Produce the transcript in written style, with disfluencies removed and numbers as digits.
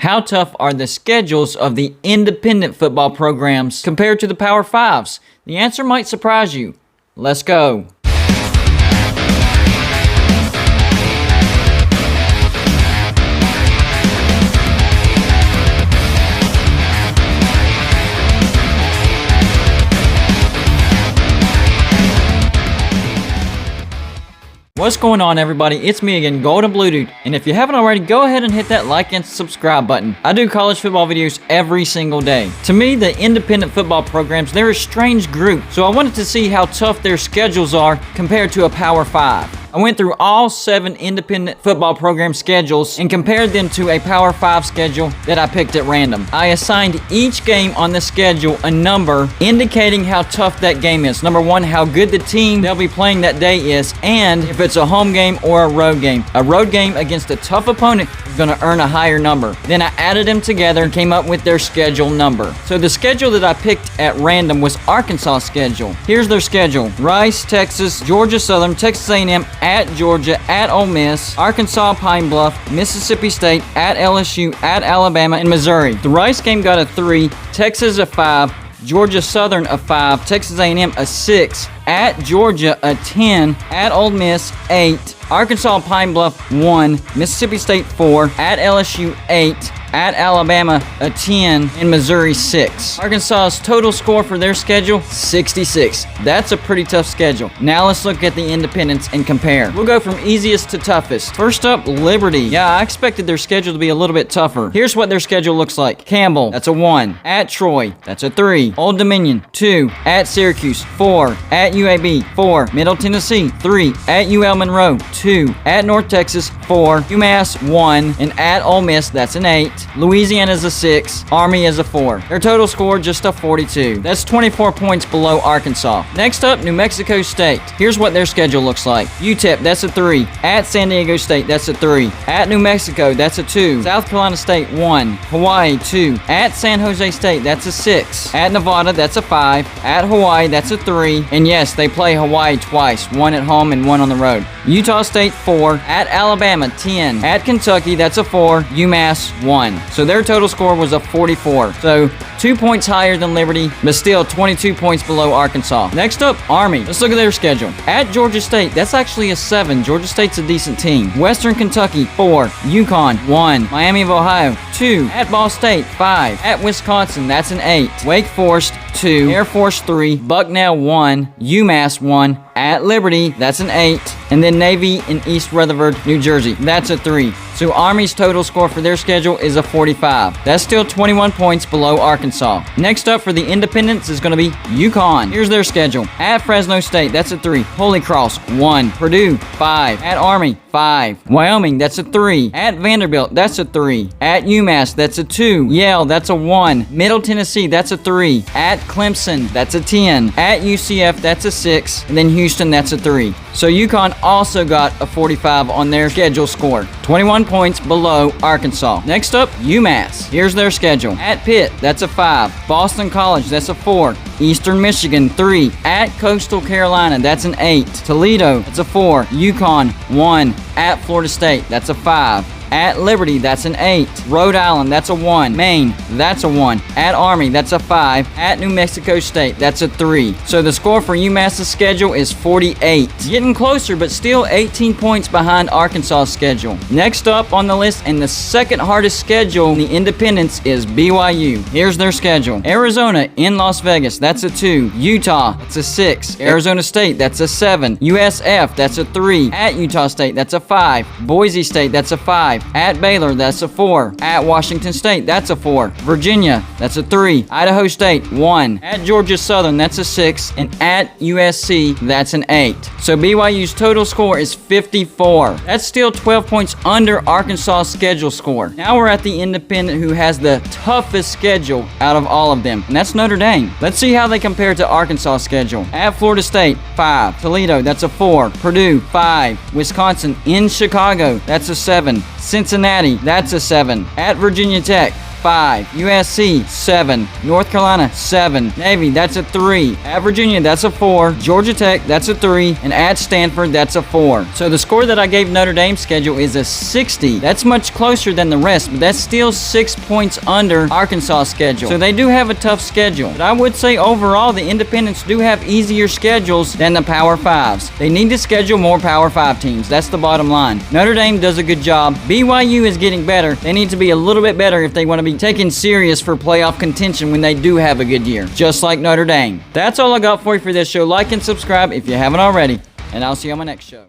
How tough are the schedules of the independent football programs compared to the Power Fives? The answer might surprise you. Let's go. What's going on, everybody? It's me again, Golden Blue Dude, and if you haven't already, go ahead and hit that like and subscribe button. I do college football videos every single day. To me, the independent football programs, they're a strange group, so I wanted to see how tough their schedules are compared to a Power 5. I went through all 7 independent football program schedules and compared them to a Power 5 schedule that I picked at random. I assigned each game on the schedule a number indicating how tough that game is. Number 1, how good the team they'll be playing that day is, and if it's a home game or a road game. A road game against a tough opponent is going to earn a higher number. Then I added them together and came up with their schedule number. So the schedule that I picked at random was Arkansas' schedule. Here's their schedule: Rice, Texas, Georgia Southern, Texas A&M, at Georgia, at Ole Miss, Arkansas, Pine Bluff, Mississippi State, at LSU, at Alabama, and Missouri. The Rice game got a 3, Texas a 5, Georgia Southern a 5, Texas A&M a 6, at Georgia a 10, at Ole Miss 8, Arkansas Pine Bluff 1, Mississippi State 4, at LSU 8, at Alabama a 10, and Missouri 6. Arkansas's total score for their schedule, 66. That's a pretty tough schedule. Now let's look at the independents and compare. We'll go from easiest to toughest. First up, Liberty. Yeah, I expected their schedule to be a little bit tougher. Here's what their schedule looks like. Campbell, that's a 1. At Troy, that's a 3. Old Dominion, 2. At Syracuse, 4. At UAB, 4. Middle Tennessee, 3. At UL Monroe, 2. At North Texas, 4. UMass, 1. And at Ole Miss, that's an 8. Louisiana's a 6. Army is a 4. Their total score, just a 42. That's 24 points below Arkansas. Next up, New Mexico State. Here's what their schedule looks like. UTEP, that's a 3. At San Diego State, that's a 3. At New Mexico, that's a 2. South Carolina State, 1. Hawaii, 2. At San Jose State, that's a 6. At Nevada, that's a 5. At Hawaii, that's a 3. And yes, they play Hawaii twice, 1 at home and 1 on the road. Utah State, 4. At Alabama, 10. At Kentucky, that's a 4. UMass, 1. So their total score was a 44. So 2 points higher than Liberty, but still 22 points below Arkansas. Next up, Army. Let's look at their schedule. At Georgia State, that's actually a 7. Georgia State's a decent team. Western Kentucky, 4. UConn, 1. Miami of Ohio, 2. At Ball State, 5. At Wisconsin, that's an 8. Wake Forest, 2. Air Force, 3. Bucknell, 1. UMass, 1. At Liberty, that's an 8. And then Navy in East Rutherford, New Jersey, that's a 3. So Army's total score for their schedule is a 45. That's still 21 points below Arkansas. Next up for the independents is going to be UConn. Here's their schedule. At Fresno State, that's a 3. Holy Cross, 1. Purdue, 5. At Army, 5. Wyoming, that's a 3. At Vanderbilt, that's a 3. At UMass, that's a 2. Yale, that's a 1. Middle Tennessee, that's a 3. At Clemson, that's a 10. At UCF, that's a 6. And then Houston, that's a 3. So UConn also got a 45 on their schedule score. 21 points below Arkansas. Next up, UMass. Here's their schedule. At Pitt, that's a 5. Boston College, that's a 4. Eastern Michigan, 3. At Coastal Carolina, that's an 8. Toledo, that's a 4. UConn, 1. At Florida State, that's a 5. At Liberty, that's an 8. Rhode Island, that's a 1. Maine, that's a 1. At Army, that's a 5. At New Mexico State, that's a 3. So the score for UMass's schedule is 48. Getting closer, but still 18 points behind Arkansas's schedule. Next up on the list, and the second hardest schedule in the independents, is BYU. Here's their schedule. Arizona in Las Vegas, that's a 2. Utah, that's a 6. Arizona State, that's a 7. USF, that's a 3. At Utah State, that's a 5. Boise State, that's a 5. At Baylor, that's a 4. At Washington State, that's a 4. Virginia, that's a 3. Idaho State, 1. At Georgia Southern, that's a 6. And at USC, that's an 8. So BYU's total score is 54. That's still 12 points under Arkansas's schedule score. Now we're at the independent who has the toughest schedule out of all of them, and that's Notre Dame. Let's see how they compare to Arkansas's schedule. At Florida State, 5. Toledo, that's a 4. Purdue, 5. Wisconsin in Chicago, that's a 7. Cincinnati, that's a 7. At Virginia Tech, 5. USC, 7. North Carolina, 7. Navy, that's a 3. At Virginia, that's a 4. Georgia Tech, that's a 3. And at Stanford, that's a 4. So the score that I gave Notre Dame's schedule is a 60. That's much closer than the rest, but that's still 6 points under Arkansas' schedule. So they do have a tough schedule. But I would say overall, the independents do have easier schedules than the Power 5s. They need to schedule more Power 5 teams. That's the bottom line. Notre Dame does a good job. BYU is getting better. They need to be a little bit better if they want to be taken serious for playoff contention when they do have a good year, just like Notre Dame. That's all I got for you for this show. Like and subscribe if you haven't already, and I'll see you on my next show.